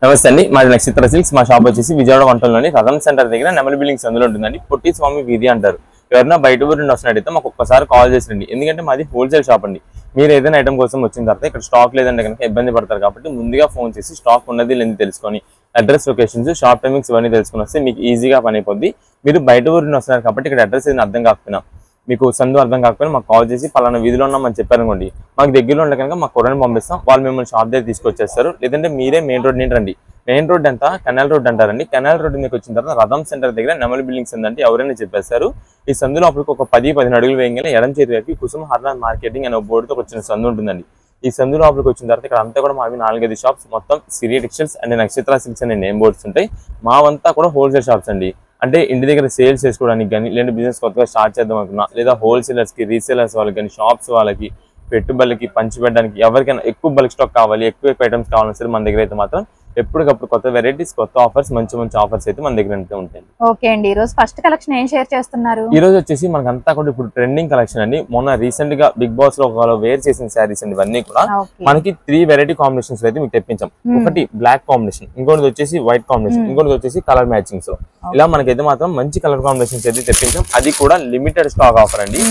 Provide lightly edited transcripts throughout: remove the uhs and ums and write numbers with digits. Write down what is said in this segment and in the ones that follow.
నమస్తే అండి, మాది నక్షత్ర సిల్క్స్. మా షాప్ వచ్చేసి విజయవాడ వంటల్లోని రథం సెంటర్ దగ్గర నెమలి బిల్డింగ్స్ అందులో ఉంటుందండి. పొట్టి స్వామి వీధి అంటారు. ఎవరైనా బయట ఊరు నుండి వస్తున్నట్టయితే మాకు ఒక్కసారి కాల్ చేసిరండి. ఎందుకంటే మాది హోల్సేల్ షాప్ అండి. మీరు ఏదైనా ఐటమ్ కోసం వచ్చిన తర్వాత ఇక్కడ స్టాక్ లేదంటే కనుక ఇబ్బంది పడతారు కాబట్టి ముందుగా ఫోన్ చేసి స్టాక్ ఉన్నది లేని తెలుసుకొని అడ్రస్, లొకేషన్స్, షాప్ టైమింగ్స్ ఇవన్నీ తెలుసుకుని వస్తే మీకు ఈజీగా పని అయిపోద్ది. మీరు బయట ఊరు నుండి వస్తున్నారు కాబట్టి ఇక్కడ అడ్రస్ ఏదైనా అర్థం కాకపోయినా, మీకు సందు అర్థం కాకపోయినా మాకు కాల్ చేసి పలానా వీధిలో ఉన్నామని చెప్పారనుకోండి, మాకు దగ్గరలో ఉంటే కనుక మాకు కొరని పంపిస్తాం. వాళ్ళు మిమ్మల్ని షాప్ దగ్గర తీసుకొచ్చేస్తారు. లేదంటే మీరే మెయిన్ రోడ్ నుండి రండి. మెయిన్ రోడ్ అంతా కెనాల్ రోడ్ అంటారండి. కెనాల్ రోడ్ మీకు వచ్చిన తర్వాత రథం సెంటర్ దగ్గర నెమలి బిల్డింగ్స్ ఉందంటే ఎవరైనా చెప్పేస్తారు. ఈ సందులో అప్పటికి ఒక 10-15 అడుగులు వేయగానే ఎడం చేతి వైపు కుసుమ హర్నాథ్ మార్కెటింగ్ అనే బోర్డుతో వచ్చిన సందు ఉంటుందండి. ఈ సందు లోపలికి వచ్చిన తర్వాత ఇక్కడ అంతా కూడా మావి 4-5 షాప్స్, మొత్తం సిరి టెక్స్టైల్స్ అండ్ నక్షత్ర సిల్క్స్ అనే నేమ్ బోర్డ్స్ ఉంటాయి. మావంతా కూడా హోల్సేల్ షాప్స్ అండి. అంటే ఇంటి దగ్గర సేల్స్ చేసుకోవడానికి కానీ, లేదా బిజినెస్ కొత్తగా స్టార్ట్ చేద్దాం అనుకున్నా, లేదా హోల్సేలర్స్కి, రీసేలర్స్ వాళ్ళకి కానీ, షాప్స్ వాళ్ళకి, పెట్టుబడులకి పంచిపెట్టడానికి ఎవరికైనా ఎక్కువ బల్క్ స్టాక్ కావాలి, ఎక్కువ ఐటమ్స్ కావాలని సరే మన దగ్గర అయితే మాత్రం ఎప్పటికప్పుడు కొత్త వెరైటీస్, కొత్త ఆఫర్స్, మంచి ఆఫర్స్ అయితే మన దగ్గర ఉంటాయి. ఓకే అండి, ఈ రోజు ఫస్ట్ కలెక్షన్ ఏం షేర్ చేస్తున్నారు? ఈ రోజు వచ్చేసి మనకంతా కూడా ఇప్పుడు ట్రెండింగ్ కలెక్షన్ అండి. మొన్న రీసెంట్ గా బిగ్ బాస్ లో వేర్ చేసిన శారీస్ అండి. ఇవన్నీ కూడా మనకి 3 వెరైటీ కాంబినేషన్స్ అయితే మీకు తెప్పించాం. ఒకటి బ్లాక్ కాంబినేషన్, ఇంకోటి వచ్చేసి వైట్ కాంబినేషన్, ఇంకోటి వచ్చేసి కలర్ మ్యాచింగ్స్ లో. ఇలా మనకైతే మాత్రం మంచి కలర్ కాంబినేషన్స్ అయితే తెప్పించాం. అది కూడా లిమిటెడ్ స్టాక్ ఆఫర్ అండి.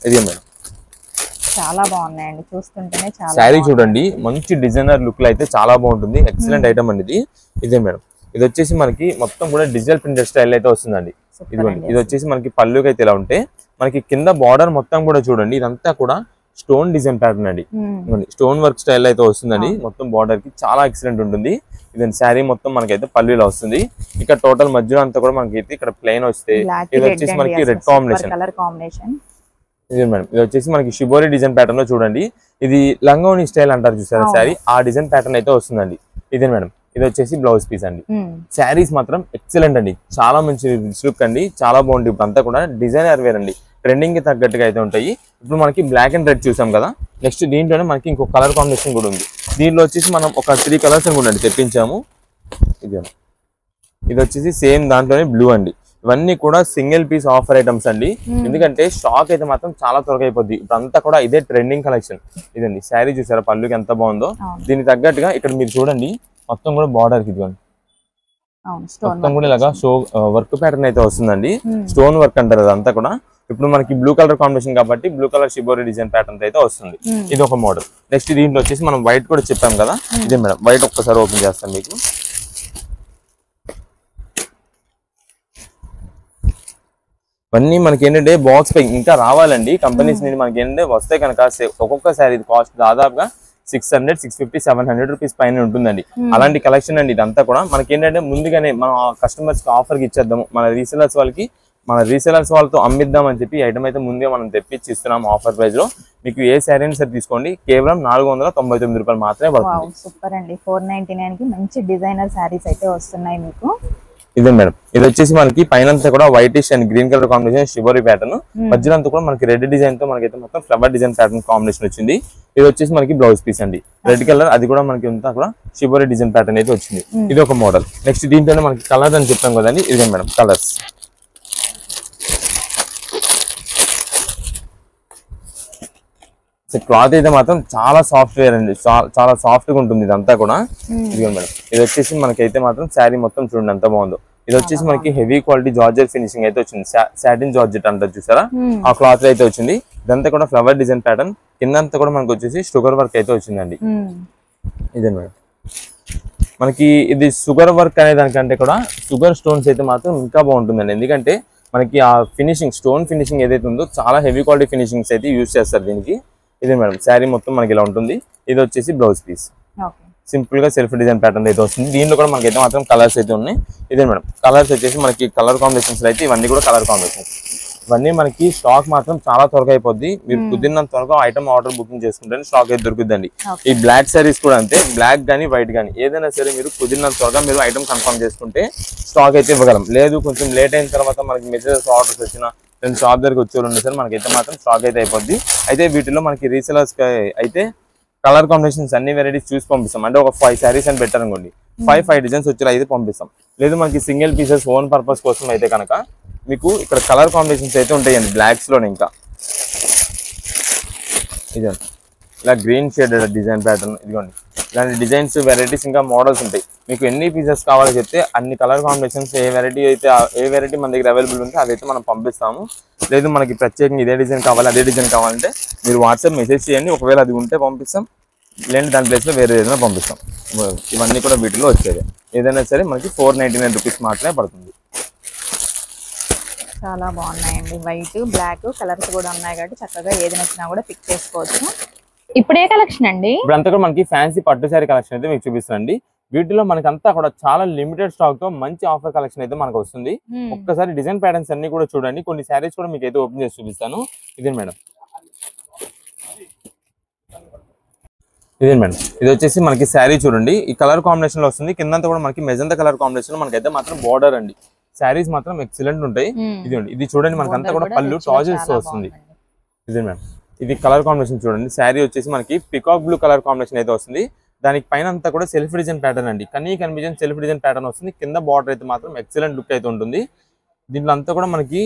ఇది మేడం చాలా బాగున్నాయండి, చూస్తుంటేనే చాలా. శారీ చూడండి, మంచి డిజైనర్ లుక్ లో అయితే చాలా బాగుంటుంది. ఎక్సలెంట్ ఐటమ్ అండి ఇదే మేడం. ఇది వచ్చేసి మనకి మొత్తం కూడా డిజిటల్ ప్రింటెడ్ స్టైల్ అయితే వస్తుందండి. ఇదిగోండి, ఇది వచ్చేసి మనకి పళ్ళుకి అయితే ఇలా ఉంటే, మనకి కింద బార్డర్ మొత్తం కూడా చూడండి, ఇదంతా కూడా స్టోన్ డిజైన్ ప్యాటర్న్ అండి. స్టోన్ వర్క్ స్టైల్ అయితే వస్తుందండి. మొత్తం బార్డర్ కి చాలా ఎక్సలెంట్ ఉంటుంది. ఇదండి శారీ మొత్తం మనకైతే పళ్ళులో వస్తుంది. ఇక్కడ టోటల్ మధ్యలో అంతా కూడా మనకి ఇక్కడ ప్లెయిన్ వస్తే, ఇది వచ్చేసి మనకి రెడ్ కాంబినేషన్. ఇది మేడం, ఇది వచ్చేసి మనకి షిబోరి డిజైన్ ప్యాటర్న్ లో చూడండి. ఇది లంగోని స్టైల్ అంటారు చూసారా శారీ, ఆ డిజైన్ ప్యాటర్న్ అయితే వస్తుందండి. ఇదే మేడం, ఇది వచ్చేసి బ్లౌజ్ పీస్ అండి. శారీస్ మాత్రం ఎక్సలెంట్ అండి, చాలా మంచి లుక్ అండి, చాలా బాగుంటుంది. ఇప్పుడు అంతా కూడా డిజైనర్ వేర్ అండి, ట్రెండింగ్ కి తగ్గట్టుగా అయితే ఉంటాయి. ఇప్పుడు మనకి బ్లాక్ అండ్ రెడ్ చూసాం కదా, నెక్స్ట్ దీంట్లోనే మనకి ఇంకో కలర్ కాంబినేషన్ కూడా ఉంది. దీంట్లో వచ్చేసి మనం ఒక 3 కలర్స్ కూడా తెప్పించాము. ఇది వచ్చేసి సేమ్ దాంట్లోనే బ్లూ అండి. ఇవన్నీ కూడా సింగిల్ పీస్ ఆఫర్ ఐటమ్స్ అండి. ఎందుకంటే స్టాక్ అయితే మాత్రం చాలా త్వరగా అయిపోద్ది. ఇప్పుడు అంతా కూడా ఇదే ట్రెండింగ్ కలెక్షన్. ఇదండి శారీ చూసారా, పళ్ళుకి ఎంత బాగుందో. దీనికి తగ్గట్టుగా ఇక్కడ మీరు చూడండి, మొత్తం కూడా బార్డర్ కి ఇదిగోండి, మొత్తం కూడా ఇలాగా షో వర్క్ ప్యాటర్న్ అయితే వస్తుందండి. స్టోన్ వర్క్ అంటారు అదంతా కూడా. ఇప్పుడు మనకి బ్లూ కలర్ కాంబినేషన్ కాబట్టి blue colour shibori design pattern అయితే వస్తుంది. ఇది ఒక మోడల్. నెక్స్ట్ దీంట్లో వచ్చేసి మనం వైట్ కూడా చెప్పాం కదా, ఇదే మేడం. వైట్ ఒక్కసారి ఓపెన్ చేస్తాం మీకు. ఇవన్నీ మనకి ఏంటంటే బాక్స్ పై ఇంకా రావాలండి. కంపెనీస్ నుండి మనకి ఏంటంటే వస్తే కనుక ఒక్కొక్క శారీ కాస్ట్ దాదాపుగా 600, 650, 700 రూపీస్ పైన ఉంటుందండి. అలాంటి కలెక్షన్ అండి ఇదంతా కూడా. మనకి ఏంటంటే ముందుగానే మనం కస్టమర్స్ కి ఆఫర్ కి ఇచ్చేద్దాము, మన రీసెలర్స్ వాళ్ళతో అమ్మిద్దాం అని చెప్పి ఐటమ్ అయితే ముందే మనం తెప్పించి ఇస్తున్నాం ఆఫర్ ప్రైస్ లో. మీకు ఏ శారీ అయినా సరే తీసుకోండి, కేవలం 499 రూపాయలు మాత్రమే పడుతుంది. సూపర్ అండి, 499 కి మంచి డిజైనర్ శారీస్ అయితే వస్తున్నాయి మీకు. ఇదే మేడం, ఇది వచ్చేసి మనకి పైన కూడా whitish and green colour combination shibori pattern, మధ్యలో అంతా కూడా మనకి రెడ్ డిజైన్ తో మనకైతే మొత్తం ఫ్లవర్ డిజైన్ ప్యాటర్న్ కాంబినేషన్ వచ్చింది. ఇది వచ్చేసి మనకి బ్లౌజ్ పీస్ అండి, రెడ్ కలర్, అది కూడా మనకి అంతా కూడా షిబోరి డిజైన్ ప్యాటర్న్ అయితే వచ్చింది. ఇది ఒక మోడల్. నెక్స్ట్ దీంట్లోనే మనకి కలర్ అని చెప్పాం కదండి, ఇదే మేడం కలర్స్. క్లాత్ అయితే మాత్రం చాలా సాఫ్ట్వేర్ అండి, చాలా సాఫ్ట్ గా ఉంటుంది ఇదంతా కూడా. ఇదిగో మేడం, ఇది వచ్చేసి మనకైతే మాత్రం శారీ మొత్తం చూడండి ఎంత బాగుందో. ఇది వచ్చేసి మనకి హెవీ క్వాలిటీ జార్జెట్ ఫినిషింగ్ అయితే వచ్చింది. సాటిన్ జార్జెట్ అంటారు చూసారా, ఆ క్లాత్ అయితే వచ్చింది. ఇదంతా కూడా ఫ్లవర్ డిజైన్ ప్యాటర్న్, కిందంతా కూడా మనకి వచ్చేసి షుగర్ వర్క్ అయితే వచ్చిందండి. ఇదే మేడం, మనకి ఇది షుగర్ వర్క్ అనే దానికంటే కూడా షుగర్ స్టోన్స్ అయితే మాత్రం ఇంకా బాగుంటుందండి. ఎందుకంటే మనకి ఆ ఫినిషింగ్, స్టోన్ ఫినిషింగ్ ఏదైతే ఉందో చాలా హెవీ క్వాలిటీ ఫినిషింగ్స్ అయితే యూజ్ చేస్తారు దీనికి. ఇదే మేడం, శారీ మొత్తం మనకి ఇలా ఉంటుంది. ఇది వచ్చేసి బ్లౌజ్ పీస్, సింపుల్ గా సెల్ఫ్ డిజైన్ ప్యాటర్న్ అయితే వస్తుంది. దీంట్లో కూడా మనకైతే మాత్రం కలర్స్ అయితే ఉన్నాయి. ఇదే మేడం, కలర్స్ వచ్చేసి మనకి కలర్ కాంబినేషన్స్ అయితే ఇవన్నీ కూడా కలర్ కాంబినేషన్స్. ఇవన్నీ మనకి స్టాక్ మాత్రం చాలా త్వరగా అయిపోద్ది. మీరు కుదిరినంత త్వరగా ఐటమ్ ఆర్డర్ బుకింగ్ చేసుకుంటే స్టాక్ అయితే దొరుకుతుందండి. ఈ బ్లాక్ శారీస్ కూడా అంతే, బ్లాక్ గానీ వైట్ గానీ ఏదైనా సరే మీరు కుదిరినంత త్వరగా మీరు ఐటమ్ కన్ఫర్మ్ చేసుకుంటే స్టాక్ అయితే ఇవ్వగలం. లేదు కొంచెం లేట్ అయిన తర్వాత మనకి మెసేజెస్ ఆర్డర్స్ వచ్చినా నేను షాప్ దగ్గరికి వచ్చేవాళ్ళు సార్, మనకైతే మాత్రం స్టాక్ అయితే అయిపోద్ది. అయితే వీటిలో మనకి రీసెలర్స్ అయితే కలర్ కాంబినేషన్స్ అన్ని వెరైటీస్ చూసి పంపిస్తాం. అంటే ఒక 5 శారీస్ అని పెట్టారనుకోండి, 5 డిజైన్స్ వచ్చేలా అయితే పంపిస్తాం. లేదు మనకి సింగిల్ పీసెస్ ఓన్ పర్పస్ కోసం అయితే కనుక మీకు ఇక్కడ కలర్ కాంబినేషన్స్ అయితే ఉంటాయండి బ్లాక్స్ లోనే. ఇంకా ఇదండి ఇలా గ్రీన్ షేడెడ్ డిజైన్ ప్యాటర్న్, ఇదిగోండి ఇలాంటి డిజైన్స్ వెరైటీస్ ఇంకా మోడల్స్ ఉంటాయి. మీకు ఎన్ని పీసెస్ కావాలో చెప్తే అన్ని కలర్ కాంబినేషన్స్ ఏ వెరైటీ మన దగ్గర అవైలబుల్ ఉంటే అదైతే మనం పంపిస్తాము. లేదు మనకి ప్రత్యేకంగా ఇదే డిజైన్ కావాలి అదే డిజైన్ కావాలంటే మీరు వాట్సాప్ మెసేజ్ చేయండి, ఒకవేళ అది ఉంటే పంపిస్తాం, లేదంటే దాని ప్లేస్లో వేరే ఏదైనా పంపిస్తాం. ఇవన్నీ కూడా వీటిలో వచ్చేది. ఏదైనా సరే మనకి 499 రూపీస్ మాత్రమే పడుతుంది. చాలా బాగున్నాయండి. వైట్ బ్లాక్ కలర్స్ కూడా ఉన్నాయి కాబట్టి చక్కగా ఏది నచ్చినా కూడా పిక్ చేసుకోవచ్చు. ఇప్పుడే కలెక్షన్ అండి. ఇప్పుడు అంతా కూడా మనకి ఫ్యాన్సీ పట్టు శారీ కలెక్షన్ అయితే మీకు చూపిస్తానండి. వీటిలో మనకి అంతా కూడా చాలా లిమిటెడ్ స్టాక్ తో మంచి ఆఫర్ కలెక్షన్ అయితే మనకు వస్తుంది. ఒక్కసారి డిజైన్ ప్యాటర్న్స్ అన్ని కూడా చూడండి. కొన్ని శారీస్ కూడా మీకు అయితే ఓపెన్ చేసి చూపిస్తాను. ఇదే మేడం, ఇది వచ్చేసి మనకి శారీ చూడండి. ఈ కలర్ కాంబినేషన్ లో వస్తుంది. కిందంతా కూడా మనకి మెజంతా కలర్ కాంబినేషన్ లో మనకైతే మాత్రం బోర్డర్ అండి. శారీస్ మాత్రం ఎక్సలెంట్ ఉంటాయి. ఇది చూడండి మనకంతా కూడా పళ్ళు టాజిల్స్ తో వస్తుంది. ఇదే మేడం, ఇది కలర్ కాంబినేషన్ చూడండి. శారీ వచ్చేసి మనకి పికాక్ బ్లూ కలర్ కాంబినేషన్ అయితే వస్తుంది. దానికి పైన అంతా కూడా సెల్ఫ్ డిజైన్ ప్యాటర్న్ అండి. కనిపించిన సెల్ఫ్ డిజైన్ ప్యాటర్న్ వస్తుంది. కింద బార్డర్ అయితే మాత్రం ఎక్సలెంట్ లుక్ అయితే ఉంటుంది. దీంట్లో అంతా కూడా మనకి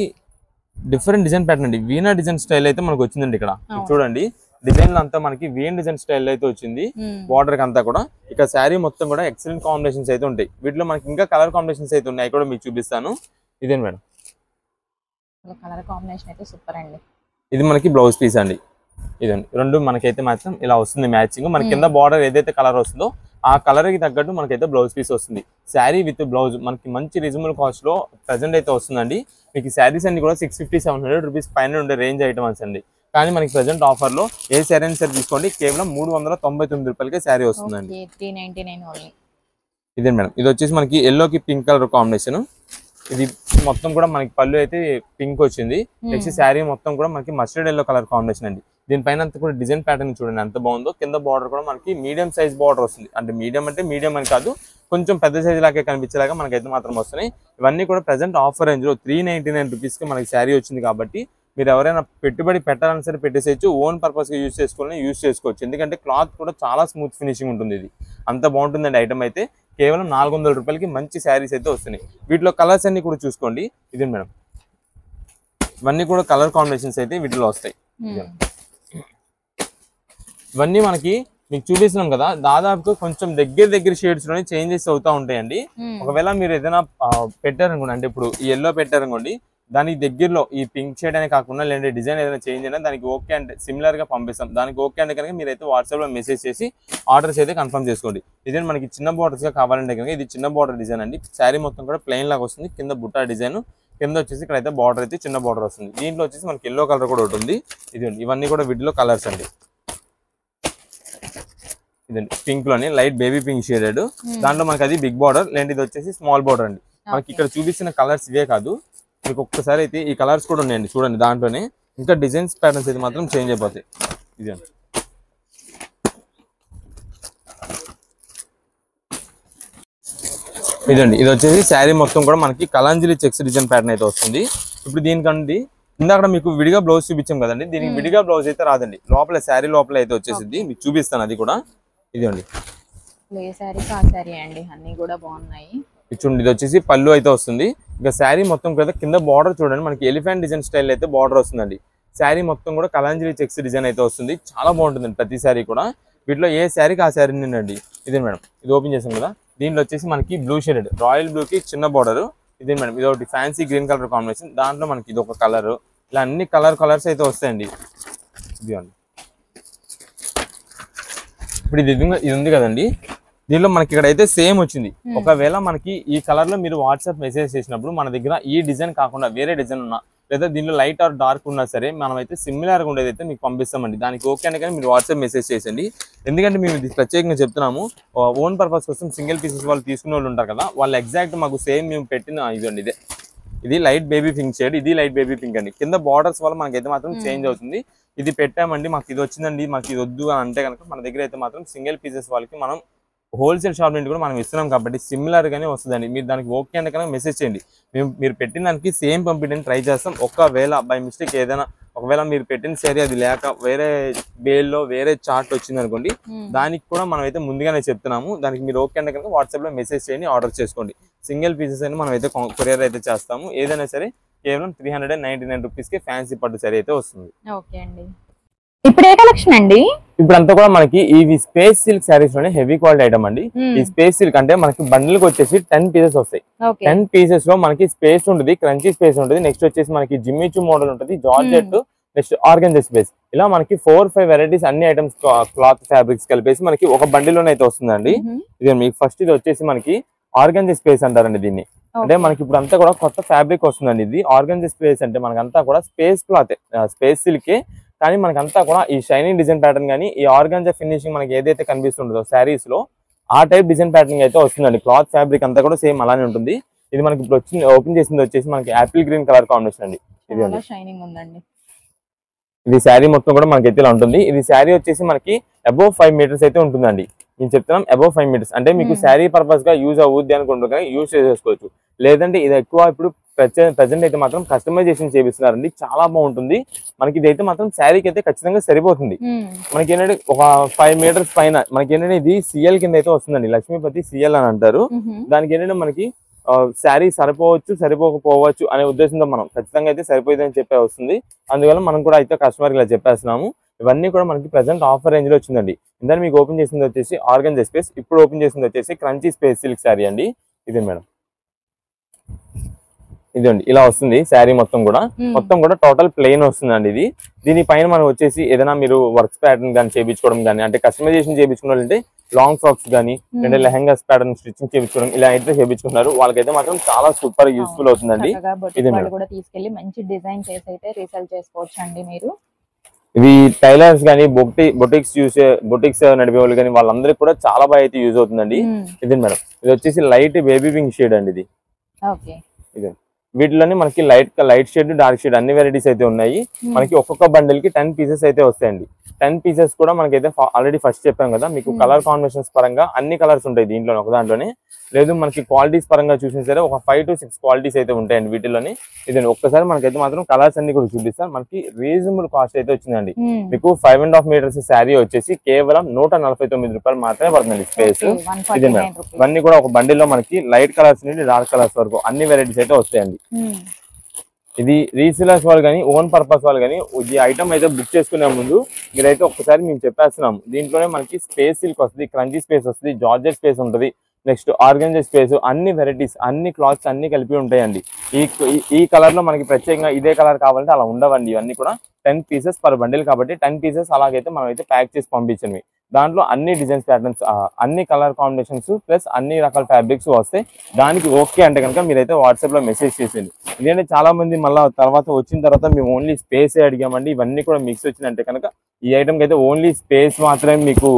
డిఫరెంట్ డిజైన్ ప్యాటర్న్ అండి. వీణా డిజైన్ స్టైల్ అయితే మనకు వచ్చిందండి. ఇక్కడ చూడండి డిజైన్ లో అంతా మనకి వీన్ డిజైన్ స్టైల్ అయితే వచ్చింది. బార్డర్ కి అంతా కూడా ఇక శారీ మొత్తం కూడా ఎక్సలెంట్ కాంబినేషన్స్ అయితే ఉంటాయి. వీటిలో మనకి ఇంకా కలర్ కాంబినేషన్స్ అయితే ఉన్నాయి, కూడా మీకు చూపిస్తాను. ఇదే మేడం, కలర్ కాంబినేషన్ అయితే సూపర్ అండి. ఇది మనకి బ్లౌజ్ పీస్ అండి. ఇదండి రెండు మనకైతే మాత్రం ఇలా వస్తుంది మ్యాచింగ్. మన కింద బార్డర్ ఏదైతే కలర్ వస్తుందో ఆ కలర్ కి తగ్గట్టు మనకైతే బ్లౌజ్ పీస్ వస్తుంది. శారీ విత్ బ్లౌజ్ మనకి మంచి రీజనబుల్ కాస్ట్ లో ప్రెసెంట్ అయితే వస్తుందండి. మీకు శారీస్ అన్ని కూడా 650-700 రూపీస్ పైన ఉండే రేంజ్ ఐటమ్స్ అండి. కానీ మనకి ప్రెసెంట్ ఆఫర్ లో ఏ శారీ అయినా సరే తీసుకోండి, కేవలం 399 రూపాయలకే శారీ వస్తుందండి. 399 ఓన్లీ. ఇదే మేడం, ఇది వచ్చేసి మనకి ఎల్లోకి పింక్ కలర్ కాంబినేషన్. ఇది మొత్తం కూడా మనకి పళ్ళు అయితే పింక్ వచ్చింది. నెక్స్ట్ శారీ మొత్తం కూడా మనకి మస్టర్డ్ ఎల్లో కలర్ కాంబినేషన్ అండి. దీనిపైన అంతా కూడా డిజైన్ ప్యాటర్న్ చూడండి ఎంత బాగుందో. కింద బార్డర్ కూడా మనకి మీడియం సైజ్ బార్డర్ వస్తుంది. అంటే మీడియం అని కాదు, కొంచెం పెద్ద సైజ్ లాగే కనిపించేలాగా మనకైతే మాత్రం వస్తున్నాయి. ఇవన్నీ కూడా ప్రెసెంట్ ఆఫర్ రేంజ్ లో 399 రూపీస్ కి మనకి శారీ వచ్చింది. కాబట్టి మీరు ఎవరైనా పెట్టుబడి పెట్టాలని సరే పెట్టేసేయచ్చు, ఓన్ పర్పస్ గా యూజ్ చేసుకోవచ్చు. ఎందుకంటే క్లాత్ కూడా చాలా స్మూత్ ఫినిషింగ్ ఉంటుంది. ఇది అంత బాగుంటుందండి ఐటమ్ అయితే. కేవలం 400 రూపాయలకి మంచి శారీస్ అయితే వస్తున్నాయి. వీటిలో కలర్స్ అన్ని కూడా చూసుకోండి. ఇదే మేడం, ఇవన్నీ కూడా కలర్ కాంబినేషన్స్ అయితే వీటిలో వస్తాయి. ఇవన్నీ మనకి మీకు చూపిస్తున్నాం కదా, దాదాపుగా కొంచెం దగ్గర షేడ్స్ లోనే చేంజెస్ అవుతూ ఉంటాయండి. ఒకవేళ మీరు ఏదైనా పెట్టారనుకోండి, అంటే ఇప్పుడు ఈ ఎల్లో పెట్టారనుకోండి, దానికి దగ్గరలో ఈ పింక్ షేడ్ అనే కాకుండా లేదంటే డిజైన్ ఏదైనా చేంజ్ అయినా దానికి ఓకే అంటే సిమిలర్ గా పంపిస్తాం. దానికి ఓకే అంటే కనుక మీరైతే వాట్సాప్ లో మెసేజ్ చేసి ఆర్డర్స్ అయితే కన్ఫర్మ్ చేసుకోండి. ఇదే మనకి చిన్న బార్డర్స్ గా కావాలంటే కనుక ఇది చిన్న బార్డర్ డిజైన్ అండి. శారీ మొత్తం కూడా ప్లెయిన్ లాగా వస్తుంది. కింద బుట్టా డిజైన్, కింద వచ్చేసి ఇక్కడైతే బార్డర్ అయితే చిన్న బార్డర్ వస్తుంది. దీంట్లో వచ్చేసి మనకి ఎల్లో కలర్ కూడా ఉంటుంది. ఇవన్నీ కూడా వీటిలో కలర్స్ అండి. ఇదండి పింక్ లోని లైట్ బేబీ పింక్ షేడెడ్, దాంట్లో మనకి అది బిగ్ బార్డర్, లేదంటే ఇది వచ్చేసి స్మాల్ బార్డర్ అండి. మనకి ఇక్కడ చూపిస్తున్న కలర్స్ ఇవే కాదు, మీకు ఒక్కసారి అయితే ఈ కలర్స్ కూడా ఉన్నాయండి చూడండి. దాంట్లోనే ఇంకా డిజైన్స్ ప్యాటర్న్స్ అయితే మాత్రం చేంజ్ అయిపోతాయి. ఇదండి, ఇది వచ్చేసి శారీ మొత్తం కూడా మనకి కలాంజలి చెక్స్ డిజైన్ ప్యాటర్న్ అయితే వస్తుంది. ఇప్పుడు దీనికండి ఇందాక మీకు విడిగా బ్లౌజ్ చూపించాం కదండి, దీనికి విడిగా బ్లౌజ్ అయితే రాదండి. లోపల శారీ లోపల అయితే వచ్చేసింది, మీకు చూపిస్తాను అది కూడా. ఇదండి అన్ని కూడా బాగున్నాయి. చూడండి, ఇది వచ్చేసి పళ్ళు అయితే వస్తుంది. ఇక శారీ మొత్తం కదా కింద బార్డర్ చూడండి మనకి ఎలిఫెంట్ డిజైన్ స్టైల్ అయితే బార్డర్ వస్తుందండి. శారీ మొత్తం కూడా కలాంజలి చెక్స్ డిజైన్ అయితే వస్తుంది. చాలా బాగుంటుందండి ప్రతి శారీ కూడా. వీటిలో ఏ శారీకి ఆ శారీ నిండండి. ఇదే మేడం, ఇది ఓపెన్ చేసాం కదా, దీంట్లో వచ్చేసి మనకి బ్లూ షేడెడ్ రాయల్ బ్లూ కి చిన్న బార్డర్. ఇదే మేడం, ఇది ఒకటి ఫ్యాన్సీ గ్రీన్ కలర్ కాంబినేషన్. దాంట్లో మనకి ఇది ఒక కలర్, ఇలా అన్ని కలర్స్ అయితే వస్తాయండి. ఇదిగోండి, ఇప్పుడు ఇది ఉంది కదండి, దీనిలో మనకి ఇక్కడైతే సేమ్ వచ్చింది. ఒకవేళ మనకి ఈ కలర్ లో మీరు వాట్సాప్ మెసేజ్ చేసినప్పుడు మన దగ్గర ఈ డిజైన్ కాకుండా వేరే డిజైన్ ఉన్నా, లేదా దీనిలో లైట్ ఆర్ డార్క్ ఉన్నా సరే మనమైతే సిమిలర్ గా ఉండేది అయితే మీకు పంపిస్తామండి. దానికి ఓకే అని కానీ మీరు వాట్సాప్ మెసేజ్ చేసండి. ఎందుకంటే మేము ఇది ప్రత్యేకంగా చెప్తున్నాము, ఓన్ పర్పస్ కోసం సింగిల్ పీసెస్ వాళ్ళు తీసుకునే వాళ్ళు ఉంటారు కదా, వాళ్ళు ఎగ్జాక్ట్ మాకు సేమ్ మేము పెట్టిన ఇదండి. ఇది లైట్ బేబీ పింక్ షేడ్, ఇది లైట్ బేబీ పింక్ అండి. కింద బార్డర్స్ వల్ల మనకైతే మాత్రం చేంజ్ అవుతుంది. ఇది పెట్టామండి, మాకు ఇది వచ్చిందండి, మాకు ఇది వద్దు అని అంటే కనుక మన దగ్గర అయితే మాత్రం సింగిల్ పీసెస్ వాళ్ళకి మనం హోల్సేల్ షాప్ నుండి కూడా మనం ఇస్తున్నాం. కాబట్టి సిమిలర్ గానే వస్తుందండి. మీరు దానికి ఓకే అంటే కనుక మెసేజ్ చేయండి, మీరు పెట్టిన దానికి సేమ్ పంపించడానికి ట్రై చేస్తాం. ఒకవేళ బై మిస్టేక్ ఏదైనా ఒకవేళ మీరు పెట్టిన సరే అది లేక వేరే బేల్లో వేరే చార్ట్ వచ్చింది అనుకోండి, దానికి కూడా మనం అయితే ముందుగానే చెప్తున్నాము. దానికి మీరు ఓకే అంటే కనుక వాట్సాప్ లో మెసేజ్ చేయండి, ఆర్డర్ చేసుకోండి. సింగిల్ పీసెస్ అని మనం అయితే కొరియర్ అయితే చేస్తాము. ఏదైనా సరే కేవలం 399 రూపీస్ కి ఫ్యాన్సీ పట్టు సరే అయితే వస్తుంది. ఓకే అండి. ఇప్పుడు ఏ కలెక్షన్ అండి? ఇప్పుడంతా కూడా మనకి ఇవి స్పేస్ సిల్క్ శారీస్ లోనే హెవీ క్వాలిటీ ఐటమ్ అండి. ఈ స్పేస్ సిల్క్ అంటే మనకి బండిల్ కి వచ్చేసి 10 పీసెస్ వస్తాయి. 10 పీసెస్ లో మనకి స్పేస్ ఉంటుంది, క్రంచీ స్పేస్ ఉంటుంది, నెక్స్ట్ వచ్చేసి మనకి జిమ్మిచూ మోడల్ ఉంటుంది, జార్జెట్, నెక్స్ట్ ఆర్గంజా స్పేస్, ఇలా మనకి 4-5 వెరైటీస్ అన్ని ఐటమ్స్ క్లాత్ ఫ్యాబ్రిక్స్ కలిపేసి మనకి ఒక బండిలోనే అయితే వస్తుందండి. ఇది మీకు ఫస్ట్ ఇది వచ్చేసి మనకి ఆర్గంజా స్పేస్ అంటారండి దీన్ని. అంటే మనకి ఇప్పుడు అంతా కూడా కొత్త ఫ్యాబ్రిక్ వస్తుందండి. ఇది ఆర్గంజా స్పేస్ అంటే మనకంతా కూడా స్పేస్ క్లాత్, స్పేస్ సిల్కే, కానీ మనకంతా కూడా ఈ షైనింగ్ డిజైన్ ప్యాటర్న్ కానీ ఈ ఆర్గంజా ఫినిషింగ్ మనకి ఏదైతే కనిపిస్తుంటుందో శారీస్ లో ఆ టైప్ డిజైన్ ప్యాటర్న్ అయితే వస్తుందండి. క్లాత్ ఫ్యాబ్రిక్ అంతా కూడా సేమ్ అలానే ఉంటుంది. ఇది మనకి ఇప్పుడు వచ్చింది ఓపెన్ చేసింది వచ్చేసి మనకి యాపిల్ గ్రీన్ కలర్ కాంబినేషన్ అండి. ఇది షైనింగ్ ఉందండి. ఇది శారీ మొత్తం కూడా మనకి అయితే ఇలా ఉంటుంది. ఇది శారీ వచ్చేసి మనకి అబౌవ్ 5 మీటర్స్ అయితే ఉంటుందండి. నేను చెప్తున్నాం అబౌవ్ 5 మీటర్స్ అంటే మీకు శారీ పర్పస్ గా యూజ్ అవుద్ది అనుకుంటారు కానీ యూజ్ చేసేసుకోవచ్చు. లేదంటే ఇది ఎక్కువ ఇప్పుడు ప్రెసెంట్ అయితే మాత్రం కస్టమైజేషన్ చేపిస్తున్నారండి, చాలా బాగుంటుంది. మనకి ఇది అయితే మాత్రం శారీకి అయితే ఖచ్చితంగా సరిపోతుంది. మనకి ఏంటంటే ఒక 5 మీటర్స్ పైన మనకి ఏంటంటే ఇది సిఎల్ కింద అయితే వస్తుందండి. లక్ష్మీపతి సిఎల్ అని అంటారు. దానికి ఏంటంటే మనకి శారీ సరిపోవచ్చు సరిపోకపోవచ్చు అనే ఉద్దేశంతో మనం ఖచ్చితంగా అయితే సరిపోయిందని చెప్పే వస్తుంది. అందువల్ల మనం కూడా అయితే కస్టమర్ ఇలా చెప్పేస్తున్నాము. ఇవన్నీ కూడా మనకి ప్రెసెంట్ ఆఫర్ రేంజ్ లో వచ్చిందండి. ఇందాక మీకు ఓపెన్ చేసింది వచ్చేసి ఆర్గంజా స్పేస్, ఇప్పుడు ఓపెన్ చేసింది వచ్చేసి క్రంచీ స్పేస్ సిల్క్ శారీ అండి. ఇది మేడం, ఇదండి ఇలా వస్తుంది శారీ మొత్తం కూడా టోటల్ ప్లెయిన్ వస్తుందండి. ఇది దీనిపైన మనం వచ్చేసి ఏదైనా మీరు వర్క్స్ ప్యాటర్న్ కానీ చేయించుకోవడం కానీ అంటే కస్టమైజేషన్ చేయించుకోవాలంటే లాంగ్ ఫ్రాక్స్ కానీ అంటే లెహంగాస్ ప్యాటర్న్ స్టిచ్చింగ్ చేయించుకోవడం ఇలా అయితే చేయించుకున్నారు. వాళ్ళకైతే మాత్రం చాలా సూపర్ యూస్ఫుల్ అవుతుందండి. ఇది కూడా తీసుకెళ్లి మంచి డిజైన్ చేసి అయితే రీసేల్ చేసుకోవచ్చు అండి మీరు. ఇవి టైలర్స్ కానీ బొటిక్స్ నడిపే వాళ్ళు కానీ వాళ్ళందరికీ కూడా చాలా బాగా అయితే యూజ్ అవుతుందండి. ఇది మేడం, ఇది వచ్చేసి లైట్ బేబీ పింక్ షేడ్ అండి. ఇది ఇది వీటిలోనే మనకి లైట్ షేడ్, డార్క్ షేడ్ అన్ని వెరైటీస్ అయితే ఉన్నాయి. మనకి ఒక్కొక్క బండిల్ కి 10 పీసెస్ అయితే వస్తాయండి. 10 పీసెస్ కూడా మనకైతే ఆల్రెడీ ఫస్ట్ చెప్పాం కదా, మీకు కలర్ కాంబినేషన్స్ పరంగా అన్ని కలర్స్ ఉంటాయి దీంట్లో ఒక దాంట్లోనే. లేదు మనకి క్వాలిటీస్ పరంగా చూసినా సరే ఒక 5 to 6 క్వాలిటీస్ అయితే ఉంటాయండి వీటిలోని. ఇది ఒక్కసారి మనకైతే మాత్రం కలర్స్ అన్ని కూడా చూపిస్తాను. మనకి రీజనబుల్ కాస్ట్ అయితే వచ్చిందండి. మీకు 5.5 మీటర్స్ శారీ వచ్చేసి కేవలం 149 రూపాయలు మాత్రమే పడుతుంది స్పేస్. ఇది ఇవన్నీ కూడా ఒక బండిల్లో మనకి లైట్ కలర్స్ నుండి డార్క్ కలర్స్ వరకు అన్ని వెరైటీస్ అయితే వస్తాయండి. ఇది రీసేలర్స్ వాళ్ళు కానీ ఓన్ పర్పస్ వాళ్ళు కానీ ఈ ఐటమ్ అయితే బుక్ చేసుకునే ముందు మీరైతే ఒక్కసారి మేము చెప్పేస్తున్నాము. దీంట్లోనే మనకి స్పేస్ సిల్క్ వస్తుంది, క్రంచీ స్పేస్ వస్తుంది, జార్జెట్ స్పేస్ ఉంటుంది, నెక్స్ట్ ఆర్గంజా స్పేస్, అన్ని వెరైటీస్ అన్ని క్లాత్స్ అన్ని కలిపి ఉంటాయండి. ఈ కలర్ లో మనకి ప్రత్యేకంగా ఇదే కలర్ కావాలంటే అలా ఉండవండి. ఇవన్నీ కూడా 10 పీసెస్ పర్ బండిల్ కాబట్టి 10 పీసెస్ అలాగైతే మనం అయితే ప్యాక్ చేసి పంపించండి. దాంట్లో అన్ని డిజైన్స్ ప్యాటర్న్స్, అన్ని కలర్ కాంబినేషన్స్ ప్లస్ అన్ని రకాల ఫ్యాబ్రిక్స్ వస్తాయి. దానికి ఓకే అంటే కనుక మీరైతే వాట్సాప్ లో మెసేజ్ చేసేయండి. ఎందుకంటే చాలా మంది మళ్ళీ తర్వాత వచ్చిన తర్వాత మేము ఓన్లీ స్పేస్ అడిగామండి, ఇవన్నీ కూడా మిక్స్ వచ్చిందంటే కనుక ఈ ఐటమ్కి అయితే ఓన్లీ స్పేస్ మాత్రమే మీకు